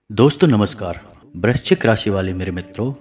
दोस्तों नमस्कार। वृश्चिक राशि वाले मेरे मित्रों,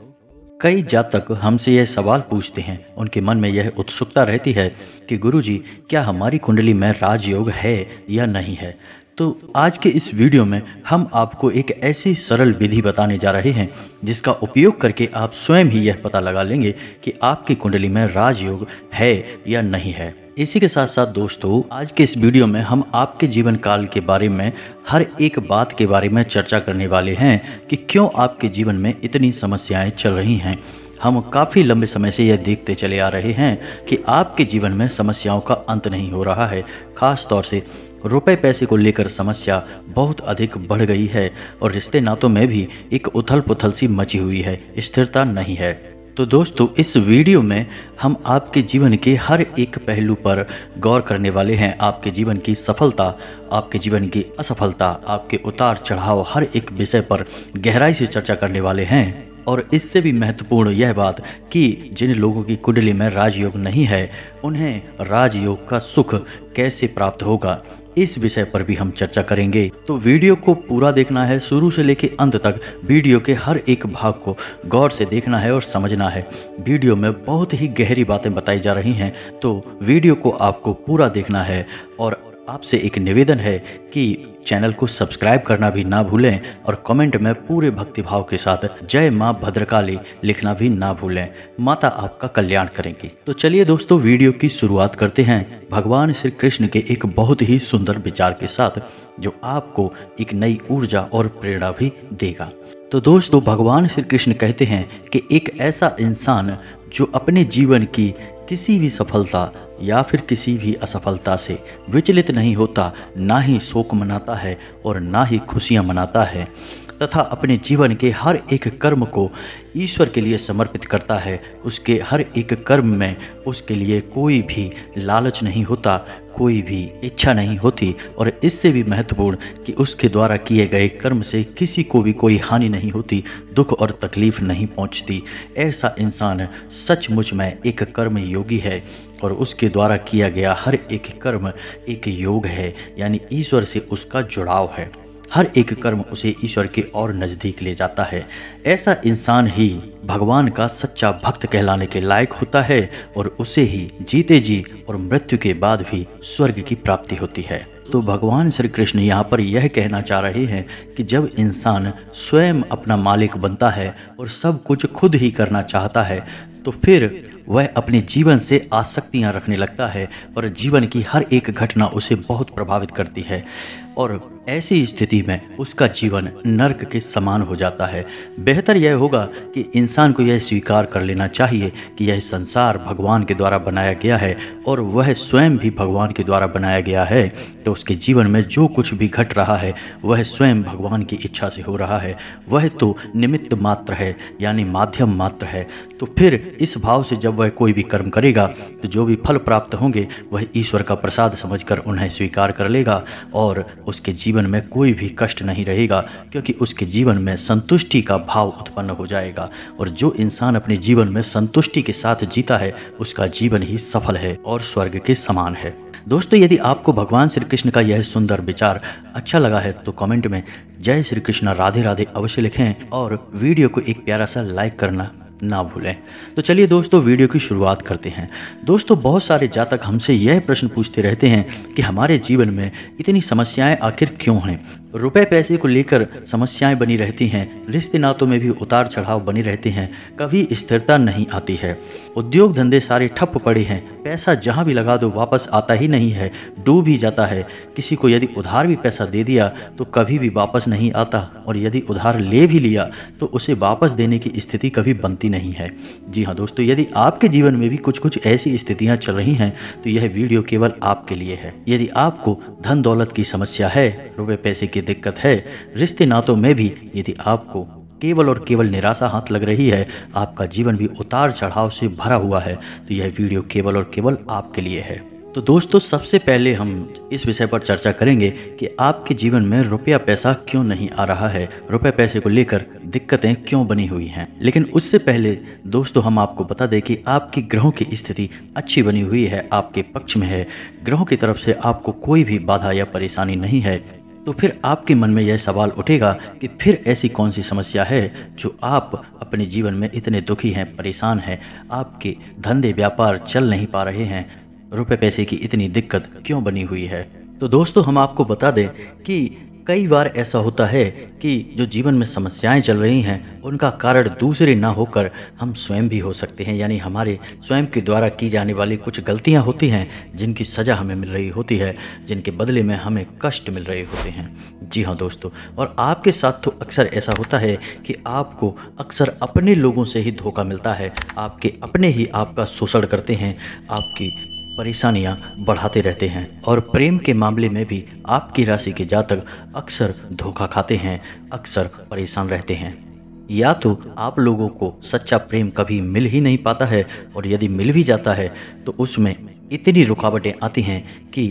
कई जातक हमसे यह सवाल पूछते हैं, उनके मन में यह उत्सुकता रहती है कि गुरुजी क्या हमारी कुंडली में राजयोग है या नहीं है। तो आज के इस वीडियो में हम आपको एक ऐसी सरल विधि बताने जा रहे हैं जिसका उपयोग करके आप स्वयं ही यह पता लगा लेंगे कि आपकी कुंडली में राजयोग है या नहीं है। इसी के साथ साथ दोस्तों, आज के इस वीडियो में हम आपके जीवन काल के बारे में हर एक बात के बारे में चर्चा करने वाले हैं कि क्यों आपके जीवन में इतनी समस्याएं चल रही हैं। हम काफ़ी लंबे समय से यह देखते चले आ रहे हैं कि आपके जीवन में समस्याओं का अंत नहीं हो रहा है। खास तौर से रुपए पैसे को लेकर समस्या बहुत अधिक बढ़ गई है और रिश्ते नातों में भी एक उथल पुथल सी मची हुई है, स्थिरता नहीं है। तो दोस्तों, इस वीडियो में हम आपके जीवन के हर एक पहलू पर गौर करने वाले हैं। आपके जीवन की सफलता, आपके जीवन की असफलता, आपके उतार चढ़ाव, हर एक विषय पर गहराई से चर्चा करने वाले हैं। और इससे भी महत्वपूर्ण यह बात कि जिन लोगों की कुंडली में राजयोग नहीं है, उन्हें राजयोग का सुख कैसे प्राप्त होगा, इस विषय पर भी हम चर्चा करेंगे। तो वीडियो को पूरा देखना है, शुरू से लेकर अंत तक वीडियो के हर एक भाग को गौर से देखना है और समझना है। वीडियो में बहुत ही गहरी बातें बताई जा रही हैं, तो वीडियो को आपको पूरा देखना है। और आपसे एक निवेदन है कि चैनल को सब्सक्राइब करना भी ना भूलें और कमेंट में पूरे भक्तिभाव के साथ जय माँ भद्रकाली लिखना भी ना भूलें। माता आपका कल्याण करेंगी। तो चलिए दोस्तों, वीडियो की शुरुआत करते हैं भगवान श्री कृष्ण के एक बहुत ही सुंदर विचार के साथ, जो आपको एक नई ऊर्जा और प्रेरणा भी देगा। तो दोस्तों, भगवान श्री कृष्ण कहते हैं कि एक ऐसा इंसान जो अपने जीवन की किसी भी सफलता या फिर किसी भी असफलता से विचलित नहीं होता, ना ही शोक मनाता है और ना ही खुशियां मनाता है, तथा अपने जीवन के हर एक कर्म को ईश्वर के लिए समर्पित करता है। उसके हर एक कर्म में उसके लिए कोई भी लालच नहीं होता, कोई भी इच्छा नहीं होती, और इससे भी महत्वपूर्ण कि उसके द्वारा किए गए कर्म से किसी को भी कोई हानि नहीं होती, दुख और तकलीफ नहीं पहुंचती। ऐसा इंसान सचमुच में एक कर्म योगी है और उसके द्वारा किया गया हर एक कर्म एक योग है, यानी ईश्वर से उसका जुड़ाव है। हर एक कर्म उसे ईश्वर के और नज़दीक ले जाता है। ऐसा इंसान ही भगवान का सच्चा भक्त कहलाने के लायक होता है और उसे ही जीते जी और मृत्यु के बाद भी स्वर्ग की प्राप्ति होती है। तो भगवान श्री कृष्ण यहाँ पर यह कहना चाह रहे हैं कि जब इंसान स्वयं अपना मालिक बनता है और सब कुछ खुद ही करना चाहता है, तो फिर वह अपने जीवन से आसक्तियाँ रखने लगता है और जीवन की हर एक घटना उसे बहुत प्रभावित करती है, और ऐसी स्थिति में उसका जीवन नर्क के समान हो जाता है। बेहतर यह होगा कि इंसान को यह स्वीकार कर लेना चाहिए कि यह संसार भगवान के द्वारा बनाया गया है और वह स्वयं भी भगवान के द्वारा बनाया गया है। तो उसके जीवन में जो कुछ भी घट रहा है वह स्वयं भगवान की इच्छा से हो रहा है। वह तो निमित्त मात्र है, यानी माध्यम मात्र है। तो फिर इस भाव से जब वह कोई भी कर्म करेगा तो जो भी फल प्राप्त होंगे वह ईश्वर का प्रसाद समझकर उन्हें स्वीकार कर लेगा और उसके जीवन में कोई भी कष्ट नहीं रहेगा, क्योंकि उसके जीवन में संतुष्टि का भाव उत्पन्न हो जाएगा। और जो इंसान अपने जीवन में संतुष्टि के साथ जीता है उसका जीवन ही सफल है और स्वर्ग के समान है। दोस्तों, यदि आपको भगवान श्री कृष्ण का यह सुंदर विचार अच्छा लगा है तो कमेंट में जय श्री कृष्ण राधे राधे अवश्य लिखें और वीडियो को एक प्यारा सा लाइक करना ना भूलें। तो चलिए दोस्तों, वीडियो की शुरुआत करते हैं। दोस्तों, बहुत सारे जातक हमसे यह प्रश्न पूछते रहते हैं कि हमारे जीवन में इतनी समस्याएं आखिर क्यों हैं। रुपए पैसे को लेकर समस्याएं बनी रहती हैं, रिश्ते नातों में भी उतार चढ़ाव बने रहते हैं, कभी स्थिरता नहीं आती है, उद्योग धंधे सारे ठप पड़े हैं, पैसा जहां भी लगा दो वापस आता ही नहीं है, डूब ही जाता है। किसी को यदि उधार भी पैसा दे दिया तो कभी भी वापस नहीं आता, और यदि उधार ले भी लिया तो उसे वापस देने की स्थिति कभी बनती नहीं है। जी हाँ दोस्तों, यदि आपके जीवन में भी कुछ ऐसी स्थितियां चल रही हैं तो यह वीडियो केवल आपके लिए है। यदि आपको धन दौलत की समस्या है, रुपए पैसे की दिक्कत है, रिश्ते नातों में भी यदि आपको केवल और केवल निराशा हाथ लग रही है, आपका जीवन भी उतार चढ़ाव से भरा हुआ है, तो यह वीडियो केवल और केवल आपके लिए है। तो दोस्तों, सबसे पहले हम इस विषय पर चर्चा करेंगे कि आपके जीवन में रुपया पैसा क्यों नहीं आ रहा है, रुपए पैसे को लेकर दिक्कतें क्यों बनी हुई हैं। लेकिन उससे पहले दोस्तों, हम आपको बता दें कि आपकी ग्रहों की स्थिति अच्छी बनी हुई है, आपके पक्ष में है। ग्रहों की तरफ से आपको कोई भी बाधा या परेशानी नहीं है। तो फिर आपके मन में यह सवाल उठेगा कि फिर ऐसी कौन सी समस्या है जो आप अपने जीवन में इतने दुखी हैं, परेशान हैं, आपके धंधे व्यापार चल नहीं पा रहे हैं, रुपए पैसे की इतनी दिक्कत क्यों बनी हुई है। तो दोस्तों हम आपको बता दें कि कई बार ऐसा होता है कि जो जीवन में समस्याएं चल रही हैं उनका कारण दूसरे ना होकर हम स्वयं भी हो सकते हैं, यानी हमारे स्वयं के द्वारा की जाने वाली कुछ गलतियां होती हैं जिनकी सज़ा हमें मिल रही होती है, जिनके बदले में हमें कष्ट मिल रहे होते हैं। जी हाँ दोस्तों, और आपके साथ तो अक्सर ऐसा होता है कि आपको अक्सर अपने लोगों से ही धोखा मिलता है, आपके अपने ही आपका शोषण करते हैं, आपकी परेशानियां बढ़ाते रहते हैं। और प्रेम के मामले में भी आपकी राशि के जातक अक्सर धोखा खाते हैं, अक्सर परेशान रहते हैं। या तो आप लोगों को सच्चा प्रेम कभी मिल ही नहीं पाता है, और यदि मिल भी जाता है तो उसमें इतनी रुकावटें आती हैं कि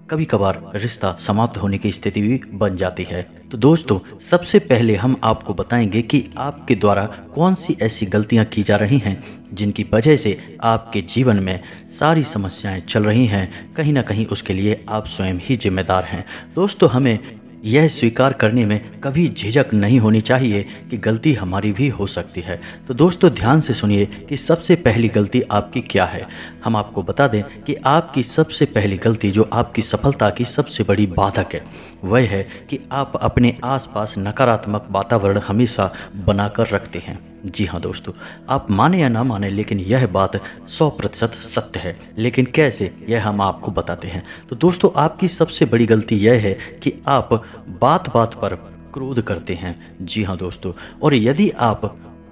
कभी कभार रिश्ता समाप्त होने की स्थिति भी बन जाती है। तो दोस्तों सबसे पहले हम आपको बताएंगे कि आपके द्वारा कौन सी ऐसी गलतियां की जा रही हैं जिनकी वजह से आपके जीवन में सारी समस्याएं चल रही हैं। कहीं ना कहीं उसके लिए आप स्वयं ही जिम्मेदार हैं। दोस्तों हमें यह स्वीकार करने में कभी झिझक नहीं होनी चाहिए कि गलती हमारी भी हो सकती है। तो दोस्तों ध्यान से सुनिए कि सबसे पहली गलती आपकी क्या है। हम आपको बता दें कि आपकी सबसे पहली गलती जो आपकी सफलता की सबसे बड़ी बाधक है वह है कि आप अपने आसपास नकारात्मक वातावरण हमेशा बनाकर रखते हैं। जी हाँ दोस्तों, आप माने या ना माने लेकिन यह बात 100% सत्य है। लेकिन कैसे, यह हम आपको बताते हैं। तो दोस्तों आपकी सबसे बड़ी गलती यह है कि आप बात बात पर क्रोध करते हैं। जी हाँ दोस्तों, और यदि आप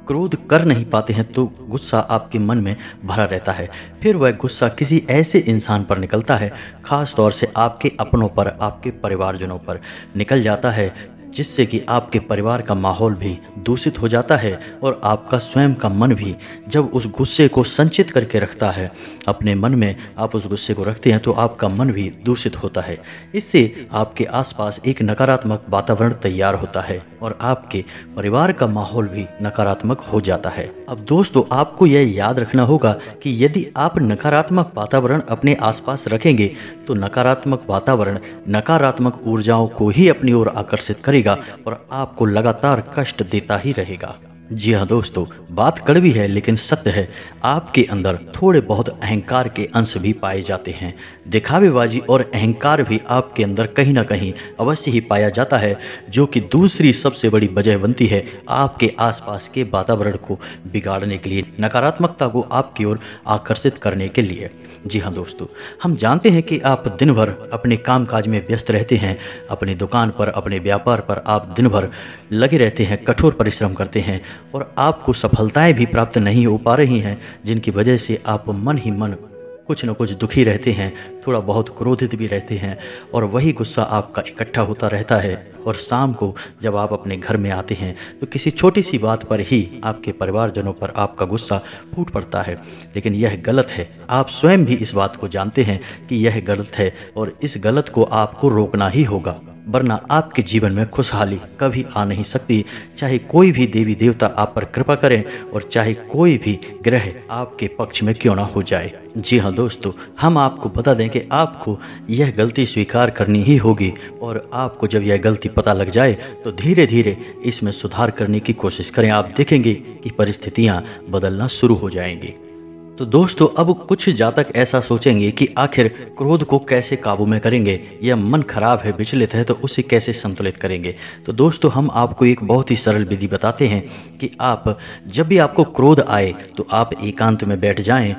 क्रोध कर नहीं पाते हैं तो गुस्सा आपके मन में भरा रहता है। फिर वह गुस्सा किसी ऐसे इंसान पर निकलता है, खास तौर से आपके अपनों पर, आपके परिवारजनों पर निकल जाता है, जिससे कि आपके परिवार का माहौल भी दूषित हो जाता है और आपका स्वयं का मन भी जब उस गुस्से को संचित करके रखता है, अपने मन में आप उस गुस्से को रखते हैं तो आपका मन भी दूषित होता है। इससे आपके आसपास एक नकारात्मक वातावरण तैयार होता है और आपके परिवार का माहौल भी नकारात्मक हो जाता है। अब दोस्तों आपको यह याद रखना होगा कि यदि आप नकारात्मक वातावरण अपने आसपास रखेंगे तो नकारात्मक वातावरण नकारात्मक ऊर्जाओं को ही अपनी ओर आकर्षित करेगा और आपको लगातार कष्ट देता ही रहेगा। जी हाँ दोस्तों, बात कड़वी है लेकिन सत्य है। आपके अंदर थोड़े बहुत अहंकार के अंश भी पाए जाते हैं। दिखावेबाजी और अहंकार भी आपके अंदर कहीं ना कहीं अवश्य ही पाया जाता है, जो कि दूसरी सबसे बड़ी वजह बनती है आपके आसपास के वातावरण को बिगाड़ने के लिए, नकारात्मकता को आपकी ओर आकर्षित करने के लिए। जी हाँ दोस्तों, हम जानते हैं कि आप दिन भर अपने कामकाज में व्यस्त रहते हैं, अपनी दुकान पर, अपने व्यापार पर आप दिन भर लगे रहते हैं, कठोर परिश्रम करते हैं और आपको सफलताएं भी प्राप्त नहीं हो पा रही हैं, जिनकी वजह से आप मन ही मन कुछ न कुछ दुखी रहते हैं, थोड़ा बहुत क्रोधित भी रहते हैं और वही गुस्सा आपका इकट्ठा होता रहता है। और शाम को जब आप अपने घर में आते हैं तो किसी छोटी सी बात पर ही आपके परिवारजनों पर आपका गुस्सा फूट पड़ता है। लेकिन यह गलत है, आप स्वयं भी इस बात को जानते हैं कि यह गलत है और इस गलत को आपको रोकना ही होगा, वरना आपके जीवन में खुशहाली कभी आ नहीं सकती। चाहे कोई भी देवी देवता आप पर कृपा करें और चाहे कोई भी ग्रह आपके पक्ष में क्यों ना हो जाए। जी हाँ दोस्तों, हम आपको बता दें कि आपको यह गलती स्वीकार करनी ही होगी और आपको जब यह गलती पता लग जाए तो धीरे धीरे इसमें सुधार करने की कोशिश करें। आप देखेंगे कि परिस्थितियाँ बदलना शुरू हो जाएंगी। तो दोस्तों अब कुछ जातक ऐसा सोचेंगे कि आखिर क्रोध को कैसे काबू में करेंगे, यह मन खराब है, विचलित है, तो उसे कैसे संतुलित करेंगे। तो दोस्तों हम आपको एक बहुत ही सरल विधि बताते हैं कि आप जब भी आपको क्रोध आए तो आप एकांत में बैठ जाएं,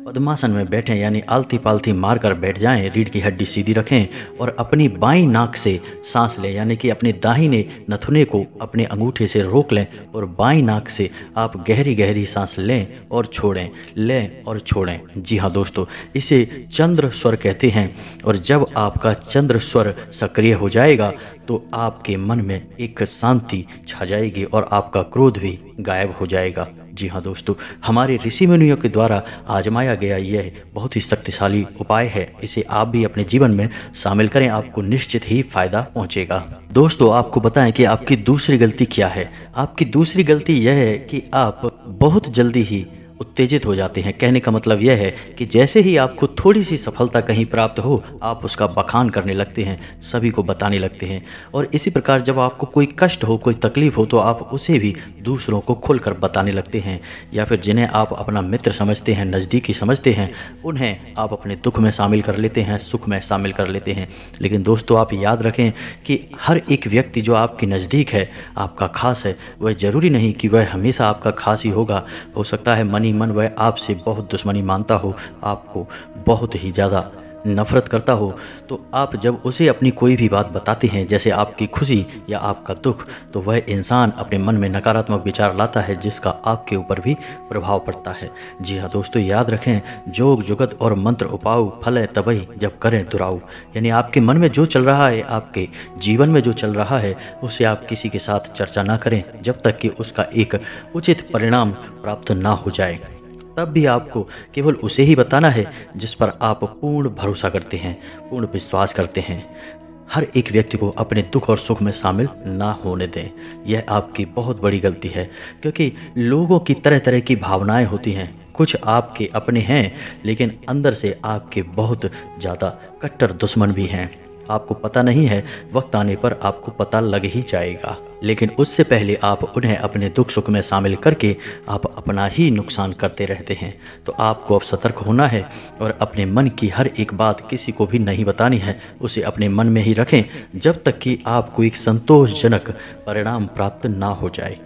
पद्मासन में बैठें, यानी आलती पालती मारकर बैठ जाएं, रीढ़ की हड्डी सीधी रखें और अपनी बाईं नाक से सांस लें, यानी कि अपने दाहिने नथुने को अपने अंगूठे से रोक लें और बाईं नाक से आप गहरी गहरी सांस लें और छोड़ें, लें और छोड़ें। जी हाँ दोस्तों, इसे चंद्र स्वर कहते हैं और जब आपका चंद्र स्वर सक्रिय हो जाएगा तो आपके मन में एक शांति छा जाएगी और आपका क्रोध भी गायब हो जाएगा। जी हाँ दोस्तों, हमारे ऋषि मुनियों के द्वारा आजमाया गया यह बहुत ही शक्तिशाली उपाय है। इसे आप भी अपने जीवन में शामिल करें, आपको निश्चित ही फायदा पहुंचेगा। दोस्तों आपको बताएं कि आपकी दूसरी गलती क्या है। आपकी दूसरी गलती यह है कि आप बहुत जल्दी ही उत्तेजित हो जाते हैं। कहने का मतलब यह है कि जैसे ही आपको थोड़ी सी सफलता कहीं प्राप्त हो, आप उसका बखान करने लगते हैं, सभी को बताने लगते हैं। और इसी प्रकार जब आपको कोई कष्ट हो, कोई तकलीफ हो, तो आप उसे भी दूसरों को खुलकर बताने लगते हैं। या फिर जिन्हें आप अपना मित्र समझते हैं, नज़दीकी समझते हैं, उन्हें आप अपने दुख में शामिल कर लेते हैं, सुख में शामिल कर लेते हैं। लेकिन दोस्तों, आप याद रखें कि हर एक व्यक्ति जो आपके नज़दीक है, आपका खास है, वह ज़रूरी नहीं कि वह हमेशा आपका खास ही होगा। हो सकता है मन ही मन वह आपसे बहुत दुश्मनी मानता हो, आपको बहुत ही ज़्यादा नफ़रत करता हो। तो आप जब उसे अपनी कोई भी बात बताते हैं, जैसे आपकी खुशी या आपका दुख, तो वह इंसान अपने मन में नकारात्मक विचार लाता है, जिसका आपके ऊपर भी प्रभाव पड़ता है। जी हाँ दोस्तों, याद रखें, जोग जुगत और मंत्र उपाऊ फल तबई जब करें दुराऊ। यानी आपके मन में जो चल रहा है, आपके जीवन में जो चल रहा है, उसे आप किसी के साथ चर्चा ना करें जब तक कि उसका एक उचित परिणाम प्राप्त ना हो जाए। तब भी आपको केवल उसे ही बताना है जिस पर आप पूर्ण भरोसा करते हैं, पूर्ण विश्वास करते हैं। हर एक व्यक्ति को अपने दुख और सुख में शामिल ना होने दें। यह आपकी बहुत बड़ी गलती है, क्योंकि लोगों की तरह तरह की भावनाएं होती हैं। कुछ आपके अपने हैं, लेकिन अंदर से आपके बहुत ज़्यादा कट्टर दुश्मन भी हैं। आपको पता नहीं है, वक्त आने पर आपको पता लग ही जाएगा। लेकिन उससे पहले आप उन्हें अपने दुख सुख में शामिल करके आप अपना ही नुकसान करते रहते हैं। तो आपको अब सतर्क होना है और अपने मन की हर एक बात किसी को भी नहीं बतानी है। उसे अपने मन में ही रखें जब तक कि आपको एक संतोषजनक परिणाम प्राप्त ना हो जाए।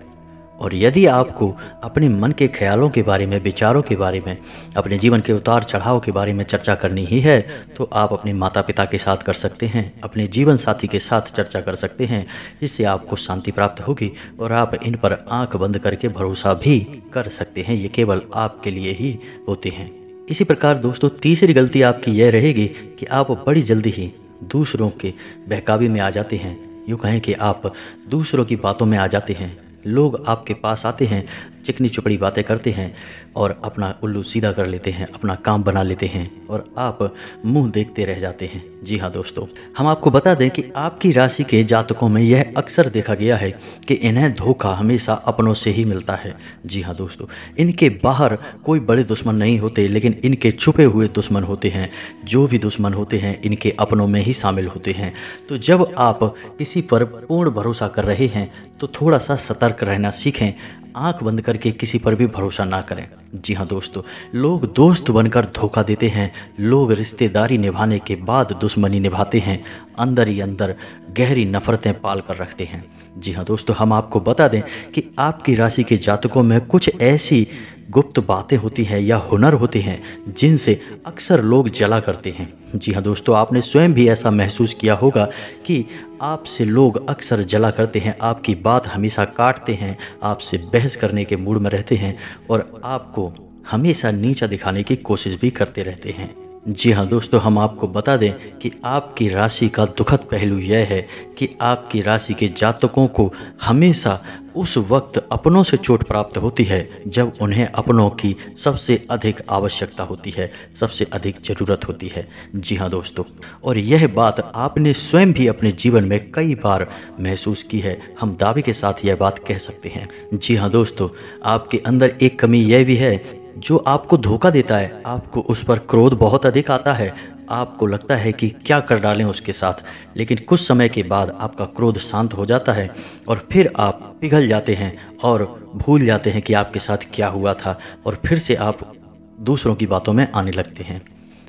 और यदि आपको अपने मन के ख्यालों के बारे में, विचारों के बारे में, अपने जीवन के उतार चढ़ाव के बारे में चर्चा करनी ही है, तो आप अपने माता पिता के साथ कर सकते हैं, अपने जीवन साथी के साथ चर्चा कर सकते हैं। इससे आपको शांति प्राप्त होगी और आप इन पर आंख बंद करके भरोसा भी कर सकते हैं। ये केवल आपके लिए ही होते हैं। इसी प्रकार दोस्तों, तीसरी गलती आपकी यह रहेगी कि आप बड़ी जल्दी ही दूसरों के बहकावे में आ जाते हैं। यूँ कहें कि आप दूसरों की बातों में आ जाते हैं। लोग आपके पास आते हैं, चिकनी चुपड़ी बातें करते हैं और अपना उल्लू सीधा कर लेते हैं, अपना काम बना लेते हैं और आप मुंह देखते रह जाते हैं। जी हाँ दोस्तों, हम आपको बता दें कि आपकी राशि के जातकों में यह अक्सर देखा गया है कि इन्हें धोखा हमेशा अपनों से ही मिलता है। जी हाँ दोस्तों, इनके बाहर कोई बड़े दुश्मन नहीं होते, लेकिन इनके छुपे हुए दुश्मन होते हैं। जो भी दुश्मन होते हैं, इनके अपनों में ही शामिल होते हैं। तो जब आप किसी पर पूर्ण भरोसा कर रहे हैं, तो थोड़ा सा सतर्क रहना सीखें। आंख बंद करके किसी पर भी भरोसा ना करें। जी हाँ दोस्तों, लोग दोस्त बनकर धोखा देते हैं। लोग रिश्तेदारी निभाने के बाद दुश्मनी निभाते हैं, अंदर ही अंदर गहरी नफरतें पाल कर रखते हैं। जी हाँ दोस्तों, हम आपको बता दें कि आपकी राशि के जातकों में कुछ ऐसी गुप्त बातें होती हैं या हुनर होते हैं जिनसे अक्सर लोग जला करते हैं। जी हाँ दोस्तों, आपने स्वयं भी ऐसा महसूस किया होगा कि आपसे लोग अक्सर जला करते हैं, आपकी बात हमेशा काटते हैं, आपसे बहस करने के मूड में रहते हैं और आपको हमेशा नीचा दिखाने की कोशिश भी करते रहते हैं। जी हाँ दोस्तों, हम आपको बता दें कि आपकी राशि का दुखद पहलू यह है कि आपकी राशि के जातकों को हमेशा उस वक्त अपनों से चोट प्राप्त होती है जब उन्हें अपनों की सबसे अधिक आवश्यकता होती है, सबसे अधिक ज़रूरत होती है। जी हाँ दोस्तों, और यह बात आपने स्वयं भी अपने जीवन में कई बार महसूस की है। हम दावे के साथ यह बात कह सकते हैं। जी हाँ दोस्तों, आपके अंदर एक कमी यह भी है, जो आपको धोखा देता है, आपको उस पर क्रोध बहुत अधिक आता है। आपको लगता है कि क्या कर डालें उसके साथ, लेकिन कुछ समय के बाद आपका क्रोध शांत हो जाता है और फिर आप पिघल जाते हैं और भूल जाते हैं कि आपके साथ क्या हुआ था और फिर से आप दूसरों की बातों में आने लगते हैं।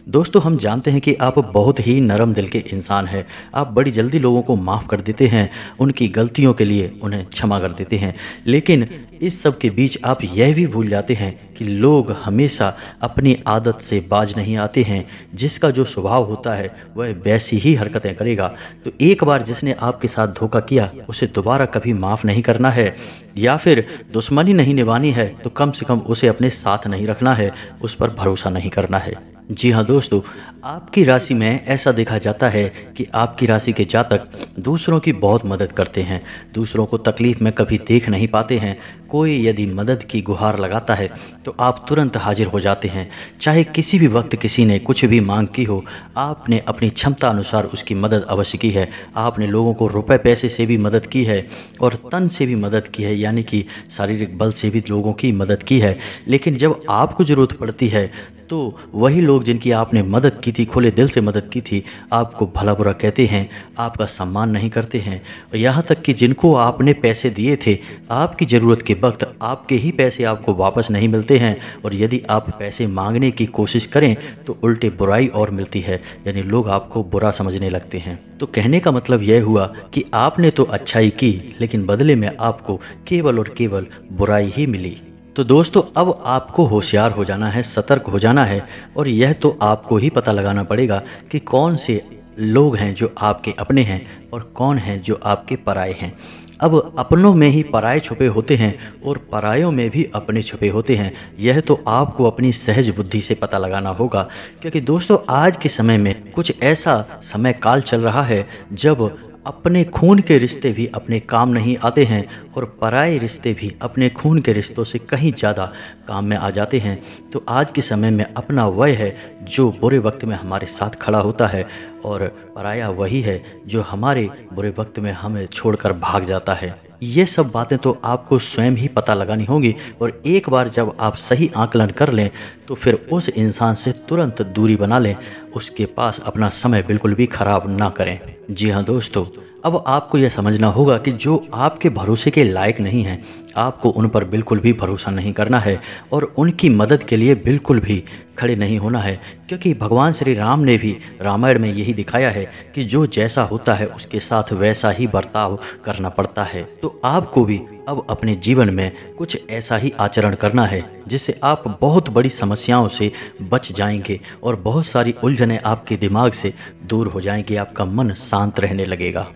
दोस्तों, हम जानते हैं कि आप बहुत ही नरम दिल के इंसान हैं। आप बड़ी जल्दी लोगों को माफ़ कर देते हैं, उनकी गलतियों के लिए उन्हें क्षमा कर देते हैं। लेकिन इस सब के बीच आप यह भी भूल जाते हैं कि लोग हमेशा अपनी आदत से बाज नहीं आते हैं। जिसका जो स्वभाव होता है वह वैसी ही हरकतें करेगा। तो एक बार जिसने आपके साथ धोखा किया, उसे दोबारा कभी माफ़ नहीं करना है, या फिर दुश्मनी नहीं निभानी है तो कम से कम उसे अपने साथ नहीं रखना है, उस पर भरोसा नहीं करना है। जी हाँ दोस्तों, आपकी राशि में ऐसा देखा जाता है कि आपकी राशि के जातक दूसरों की बहुत मदद करते हैं, दूसरों को तकलीफ में कभी देख नहीं पाते हैं। कोई यदि मदद की गुहार लगाता है तो आप तुरंत हाजिर हो जाते हैं। चाहे किसी भी वक्त किसी ने कुछ भी मांग की हो, आपने अपनी क्षमता अनुसार उसकी मदद अवश्य की है। आपने लोगों को रुपए पैसे से भी मदद की है और तन से भी मदद की है, यानी कि शारीरिक बल से भी लोगों की मदद की है। लेकिन जब आपको ज़रूरत पड़ती है तो वही लोग जिनकी आपने मदद की थी, खुले दिल से मदद की थी, आपको भला बुरा कहते हैं, आपका सम्मान नहीं करते हैं। और यहाँ तक कि जिनको आपने पैसे दिए थे, आपकी ज़रूरत के वक्त आपके ही पैसे आपको वापस नहीं मिलते हैं। और यदि आप पैसे मांगने की कोशिश करें तो उल्टे बुराई और मिलती है, यानी लोग आपको बुरा समझने लगते हैं। तो कहने का मतलब यह हुआ कि आपने तो अच्छाई की, लेकिन बदले में आपको केवल और केवल बुराई ही मिली। तो दोस्तों, अब आपको होशियार हो जाना है, सतर्क हो जाना है, और यह तो आपको ही पता लगाना पड़ेगा कि कौन से लोग हैं जो आपके अपने हैं और कौन हैं जो आपके पराये हैं। अब अपनों में ही पराये छुपे होते हैं और परायों में भी अपने छुपे होते हैं। यह तो आपको अपनी सहज बुद्धि से पता लगाना होगा, क्योंकि दोस्तों आज के समय में कुछ ऐसा समय काल चल रहा है जब अपने खून के रिश्ते भी अपने काम नहीं आते हैं और पराये रिश्ते भी अपने खून के रिश्तों से कहीं ज़्यादा काम में आ जाते हैं। तो आज के समय में अपना वह है जो बुरे वक्त में हमारे साथ खड़ा होता है, और पराया वही है जो हमारे बुरे वक्त में हमें छोड़कर भाग जाता है। ये सब बातें तो आपको स्वयं ही पता लगानी होंगी, और एक बार जब आप सही आकलन कर लें तो फिर उस इंसान से तुरंत दूरी बना लें, उसके पास अपना समय बिल्कुल भी खराब ना करें। जी हाँ दोस्तों, अब आपको यह समझना होगा कि जो आपके भरोसे के लायक नहीं हैं, आपको उन पर बिल्कुल भी भरोसा नहीं करना है और उनकी मदद के लिए बिल्कुल भी खड़े नहीं होना है, क्योंकि भगवान श्री राम ने भी रामायण में यही दिखाया है कि जो जैसा होता है उसके साथ वैसा ही बर्ताव करना पड़ता है। तो आपको भी अब अपने जीवन में कुछ ऐसा ही आचरण करना है जिससे आप बहुत बड़ी समस्याओं से बच जाएंगे और बहुत सारी उलझनें आपके दिमाग से दूर हो जाएंगी, आपका मन शांत रहने लगेगा।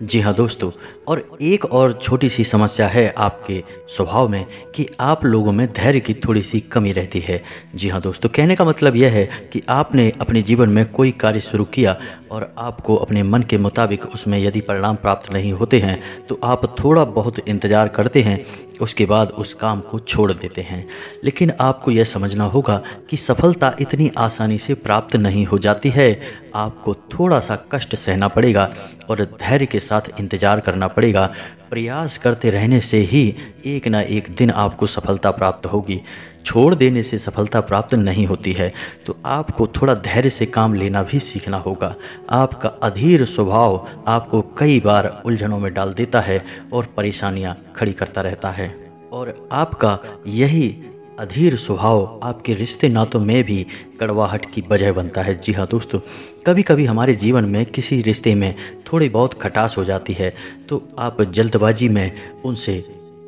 जी हाँ दोस्तों, और एक और छोटी सी समस्या है आपके स्वभाव में कि आप लोगों में धैर्य की थोड़ी सी कमी रहती है। जी हाँ दोस्तों, कहने का मतलब यह है कि आपने अपने जीवन में कोई कार्य शुरू किया और आपको अपने मन के मुताबिक उसमें यदि परिणाम प्राप्त नहीं होते हैं तो आप थोड़ा बहुत इंतज़ार करते हैं, उसके बाद उस काम को छोड़ देते हैं। लेकिन आपको यह समझना होगा कि सफलता इतनी आसानी से प्राप्त नहीं हो जाती है। आपको थोड़ा सा कष्ट सहना पड़ेगा और धैर्य के साथ इंतज़ार करना पड़ेगा। प्रयास करते रहने से ही एक ना एक दिन आपको सफलता प्राप्त होगी। छोड़ देने से सफलता प्राप्त नहीं होती है। तो आपको थोड़ा धैर्य से काम लेना भी सीखना होगा। आपका अधीर स्वभाव आपको कई बार उलझनों में डाल देता है और परेशानियां खड़ी करता रहता है, और आपका यही अधीर स्वभाव आपके रिश्ते नातों में भी कड़वाहट की वजह बनता है। जी हाँ दोस्तों, कभी कभी हमारे जीवन में किसी रिश्ते में थोड़ी बहुत खटास हो जाती है तो आप जल्दबाजी में उनसे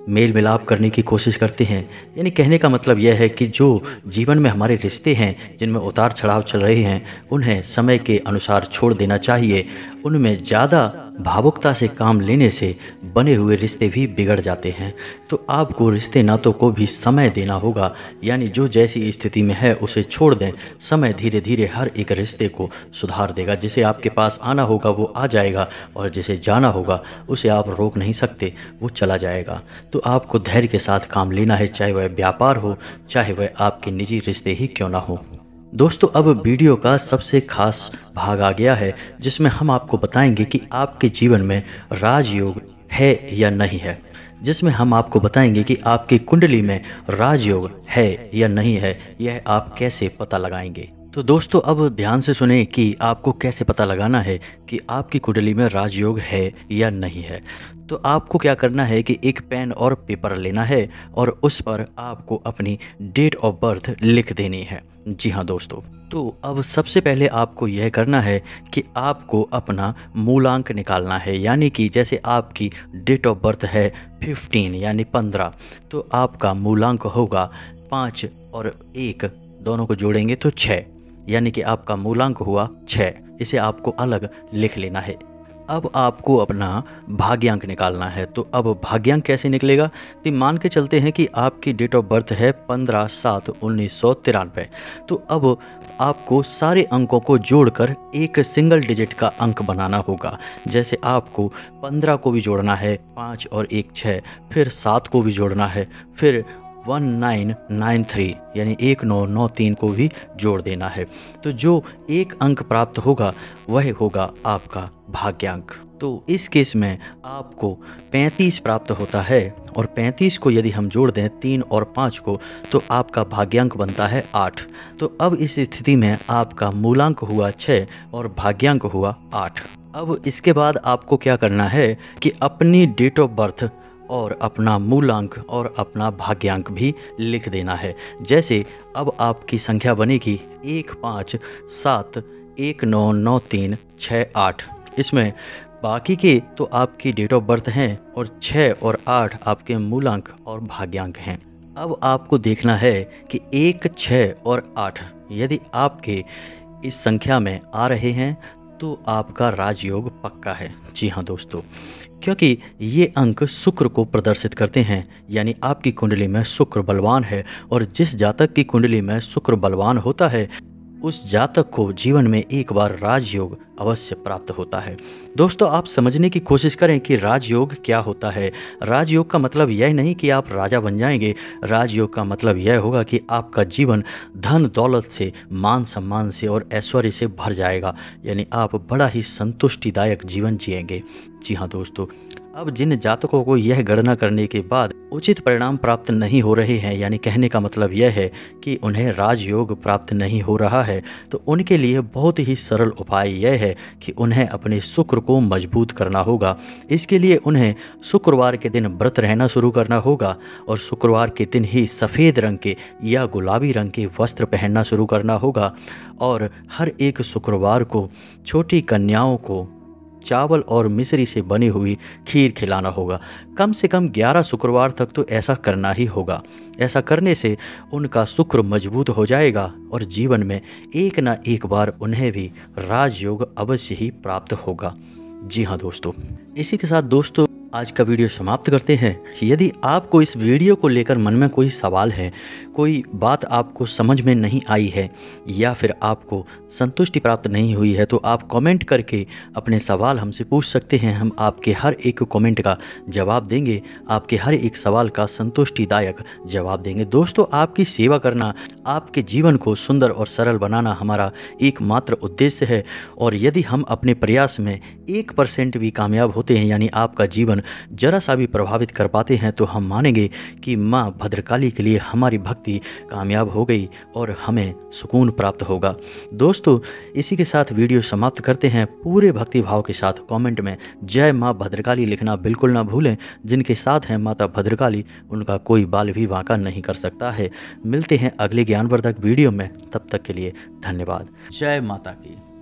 मेल मिलाप करने की कोशिश करते हैं। यानी कहने का मतलब यह है कि जो जीवन में हमारे रिश्ते हैं, जिनमें उतार चढ़ाव चल रहे हैं, उन्हें समय के अनुसार छोड़ देना चाहिए। उनमें ज़्यादा भावुकता से काम लेने से बने हुए रिश्ते भी बिगड़ जाते हैं। तो आपको रिश्ते नातों को भी समय देना होगा, यानी जो जैसी स्थिति में है उसे छोड़ दें। समय धीरे धीरे हर एक रिश्ते को सुधार देगा। जिसे आपके पास आना होगा वो आ जाएगा, और जिसे जाना होगा उसे आप रोक नहीं सकते, वो चला जाएगा। तो आपको धैर्य के साथ काम लेना है, चाहे वह व्यापार हो, चाहे वह आपके निजी रिश्ते ही क्यों ना हो। दोस्तों, अब वीडियो का सबसे खास भाग आ गया है जिसमें हम आपको बताएंगे कि आपके जीवन में राजयोग है या नहीं है। जिसमें हम आपको बताएंगे कि आपकी कुंडली में राजयोग है या नहीं है, यह आप कैसे पता लगाएंगे। तो दोस्तों, अब ध्यान से सुने कि आपको कैसे पता लगाना है कि आपकी कुंडली में राजयोग है या नहीं है। तो आपको क्या करना है कि एक पेन और पेपर लेना है और उस पर आपको अपनी डेट ऑफ बर्थ लिख देनी है। जी हाँ दोस्तों, तो अब सबसे पहले आपको यह करना है कि आपको अपना मूलांक निकालना है। यानी कि जैसे आपकी डेट ऑफ बर्थ है 15 यानी 15, तो आपका मूलांक होगा 5 और 1 दोनों को जोड़ेंगे तो 6, यानी कि आपका मूलांक हुआ 6। इसे आपको अलग लिख लेना है। अब आपको अपना भाग्यांक निकालना है। तो अब भाग्यांक कैसे निकलेगा? तो मान के चलते हैं कि आपकी डेट ऑफ बर्थ है 15/7/1993। तो अब आपको सारे अंकों को जोड़कर एक सिंगल डिजिट का अंक बनाना होगा। जैसे आपको 15 को भी जोड़ना है, 5 और 1 6, फिर 7 को भी जोड़ना है, फिर 1993 यानी 1993 को भी जोड़ देना है। तो जो एक अंक प्राप्त होगा वह होगा आपका भाग्यांक। तो इस केस में आपको 35 प्राप्त होता है, और 35 को यदि हम जोड़ दें 3 और 5 को, तो आपका भाग्यांक बनता है 8। तो अब इस स्थिति में आपका मूलांक हुआ 6 और भाग्यांक हुआ 8। अब इसके बाद आपको क्या करना है कि अपनी डेट ऑफ बर्थ और अपना मूलांक और अपना भाग्यांक भी लिख देना है। जैसे अब आपकी संख्या बनेगी 15/7/1993/68। इसमें बाकी के तो आपकी डेट ऑफ बर्थ हैं और 6 और 8 आपके मूलांक और भाग्यांक हैं। अब आपको देखना है कि 1 6 और 8 यदि आपके इस संख्या में आ रहे हैं तो आपका राजयोग पक्का है। जी हाँ दोस्तों, क्योंकि ये अंक शुक्र को प्रदर्शित करते हैं, यानी आपकी कुंडली में शुक्र बलवान है, और जिस जातक की कुंडली में शुक्र बलवान होता है उस जातक को जीवन में एक बार राजयोग अवश्य प्राप्त होता है। दोस्तों, आप समझने की कोशिश करें कि राजयोग क्या होता है। राजयोग का मतलब यह नहीं कि आप राजा बन जाएंगे। राजयोग का मतलब यह होगा कि आपका जीवन धन दौलत से, मान सम्मान से और ऐश्वर्य से भर जाएगा, यानी आप बड़ा ही संतुष्टिदायक जीवन जिएंगे। जी हाँ दोस्तों, अब जिन जातकों को यह गणना करने के बाद उचित परिणाम प्राप्त नहीं हो रहे हैं, यानी कहने का मतलब यह है कि उन्हें राजयोग प्राप्त नहीं हो रहा है, तो उनके लिए बहुत ही सरल उपाय यह है कि उन्हें अपने शुक्र को मजबूत करना होगा। इसके लिए उन्हें शुक्रवार के दिन व्रत रहना शुरू करना होगा, और शुक्रवार के दिन ही सफ़ेद रंग के या गुलाबी रंग के वस्त्र पहनना शुरू करना होगा, और हर एक शुक्रवार को छोटी कन्याओं को चावल और मिश्री से बनी हुई खीर खिलाना होगा। कम से कम 11 शुक्रवार तक तो ऐसा करना ही होगा। ऐसा करने से उनका शुक्र मजबूत हो जाएगा और जीवन में एक ना एक बार उन्हें भी राजयोग अवश्य ही प्राप्त होगा। जी हाँ दोस्तों, इसी के साथ दोस्तों आज का वीडियो समाप्त करते हैं। यदि आपको इस वीडियो को लेकर मन में कोई सवाल है, कोई बात आपको समझ में नहीं आई है, या फिर आपको संतुष्टि प्राप्त नहीं हुई है, तो आप कमेंट करके अपने सवाल हमसे पूछ सकते हैं। हम आपके हर एक कमेंट का जवाब देंगे, आपके हर एक सवाल का संतुष्टिदायक जवाब देंगे। दोस्तों, आपकी सेवा करना, आपके जीवन को सुंदर और सरल बनाना हमारा एकमात्र उद्देश्य है, और यदि हम अपने प्रयास में 1% भी कामयाब होते हैं, यानी आपका जीवन जरा सा भी प्रभावित कर पाते हैं, तो हम मानेंगे कि माँ भद्रकाली के लिए हमारी भक्ति कामयाब हो गई और हमें सुकून प्राप्त होगा। दोस्तों, इसी के साथ वीडियो समाप्त करते हैं। पूरे भक्ति भाव के साथ कमेंट में जय माँ भद्रकाली लिखना बिल्कुल ना भूलें। जिनके साथ हैं माता भद्रकाली, उनका कोई बाल भी वांका नहीं कर सकता है। मिलते हैं अगले ज्ञानवर्धक वीडियो में, तब तक के लिए धन्यवाद। जय माता की।